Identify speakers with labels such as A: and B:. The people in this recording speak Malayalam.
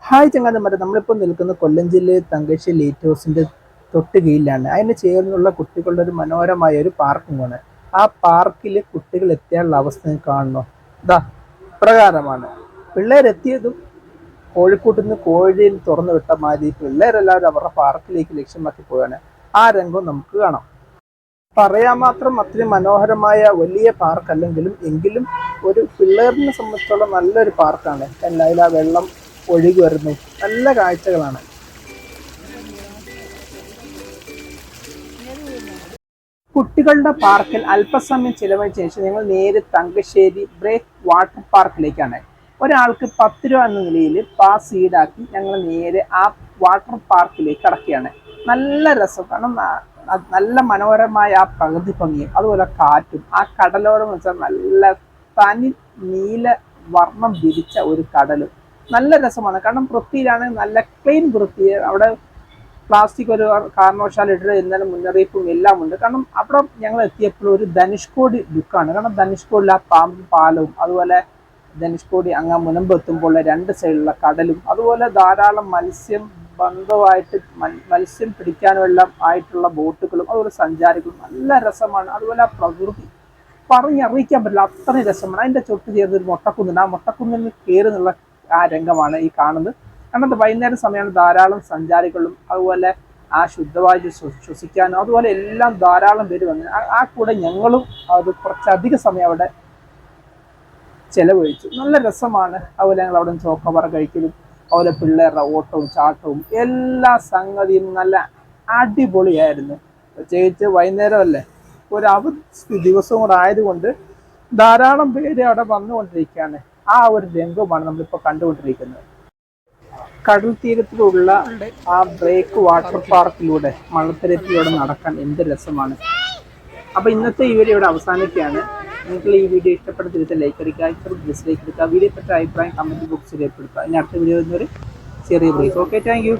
A: ഹായ് ചങ്ങാതിമാരെ, നമ്മളിപ്പോൾ നിൽക്കുന്ന കൊല്ലം ജില്ലയിൽ തങ്കശ്ശേരി ലൈറ്റ് ഹൗസിന്റെ തൊട്ട് കീഴിലാണ്. അതിന് ചേർന്നുള്ള കുട്ടികളുടെ ഒരു മനോഹരമായ ഒരു പാർക്കുമാണ്. ആ പാർക്കിൽ കുട്ടികൾ എത്തിയാലുള്ള അവസ്ഥ കാണുന്നു. ഇതാ പ്രകാരമാണ് പിള്ളേരെത്തിയതും കോഴിക്കോട്ടിൽ നിന്ന് കോഴിയിൽ തുറന്നു വിട്ട മാതിരി പിള്ളേരെല്ലാവരും അവരുടെ പാർക്കിലേക്ക് ലക്ഷ്യമാക്കി പോവുകയാണ്. ആ രംഗം നമുക്ക് കാണാം. പറയാൻ മാത്രം അത്രയും മനോഹരമായ വലിയ പാർക്ക് അല്ലെങ്കിലും എങ്കിലും ഒരു പിള്ളേരിനെ സംബന്ധിച്ചുള്ള നല്ലൊരു പാർക്കാണ്. അതിൽ ആ വെള്ളം ഒഴുകി വരുന്നു, നല്ല കാഴ്ചകളാണ്. കുട്ടികളുടെ പാർക്കിൽ അല്പസമയം ചിലവഴിച്ച ശേഷം ഞങ്ങൾ നേരെ തങ്കശ്ശേരി ബ്രേക്ക് വാട്ടർ പാർക്കിലേക്കാണ്. ഒരാൾക്ക് 10 രൂപ എന്ന നിലയിൽ പാസ് ഈടാക്കി ഞങ്ങൾ നേരെ ആ വാട്ടർ പാർക്കിലേക്ക് കടക്കുകയാണ്. നല്ല രസം, കാരണം നല്ല മനോഹരമായ ആ പ്രകൃതി ഭംഗിയും അതുപോലെ കാറ്റും ആ കടലോരം വെച്ചാൽ നല്ല തനി നീല വർണ്ണം വിരിച്ച ഒരു കടലും നല്ല രസമാണ്. കാരണം വൃത്തിയിലാണ്, നല്ല ക്ലീൻ വൃത്തി. അവിടെ പ്ലാസ്റ്റിക് ഒരു കാരണവശാൽ ഇടരുത് എന്നാലും മുന്നറിയിപ്പും എല്ലാം ഉണ്ട്. കാരണം അവിടെ ഞങ്ങൾ എത്തിയപ്പോൾ ഒരു ധനുഷ്കോടി ലുക്കാണ്. കാരണം ധനുഷ്കോടിൽ ആ പാലവും അതുപോലെ ധനുഷ്കോടി അങ്ങ് മുനമ്പ് എത്തുമ്പോൾ രണ്ട് സൈഡിലുള്ള കടലും അതുപോലെ ധാരാളം ബന്ധമായിട്ട് മത്സ്യം പിടിക്കാനുള്ള ആയിട്ടുള്ള ബോട്ടുകളും അതുപോലെ സഞ്ചാരികളും നല്ല രസമാണ്. അതുപോലെ ആ പ്രകൃതി പറഞ്ഞറിയിക്കാൻ പറ്റില്ല, അത്രയും രസമാണ്. അതിൻ്റെ ചൊട്ട് ചേർന്നൊരു മൊട്ടക്കുന്നുണ്ട്. ആ മൊട്ടക്കുന്നിൽ കയറുന്നുള്ള ആ രംഗമാണ് ഈ കാണുന്നത്. കാരണം വൈകുന്നേരം സമയമാണ്, ധാരാളം സഞ്ചാരികളും അതുപോലെ ആ ശുദ്ധവായു ശ്വസിക്കാനും അതുപോലെ എല്ലാം ധാരാളം പേര് വന്നു. ആ കൂടെ ഞങ്ങളും അത് കുറച്ചധിക സമയം അവിടെ ചെലവഴിച്ചു. നല്ല രസമാണ്. അതുപോലെ ഞങ്ങൾ അവിടെ ചോക്കോബാർ കഴിക്കലും അതുപോലെ പിള്ളേരുടെ ഓട്ടവും ചാട്ടവും എല്ലാ സംഗതിയും നല്ല അടിപൊളിയായിരുന്നു. പ്രത്യേകിച്ച് വൈകുന്നേരമല്ലേ, ഒരു അവധി ദിവസവും കൂടെ ആയതുകൊണ്ട് ധാരാളം പേര് അവിടെ വന്നുകൊണ്ടിരിക്കുകയാണ്. ആ ഒരു രംഗമാണ് നമ്മളിപ്പോൾ കണ്ടുകൊണ്ടിരിക്കുന്നത്. കടൽ തീരത്തിലുള്ള ആ ബ്രേക്ക് വാട്ടർ പാർക്കിലൂടെ മണൽത്തരത്തിലൂടെ നടക്കാൻ എന്ത് രസമാണ്. അപ്പോൾ ഇന്നത്തെ ഈ വീഡിയോ ഇവിടെ അവസാനിക്കുകയാണ്. നിങ്ങൾക്ക് ഈ വീഡിയോ ഇഷ്ടപ്പെട്ട തിരിച്ച് ലൈക്ക് അടിക്കുക, ഡിസ്ലൈക്ക് എടുക്കുക, വീഡിയോ പറ്റ അഭിപ്രായം കമൻറ്റ് ബോക്സിൽ രേഖപ്പെടുത്തുക. ഇനി അടുത്ത വീഡിയോ ഒരു ചെറിയ ബ്രേക്ക്. Okay, thank you.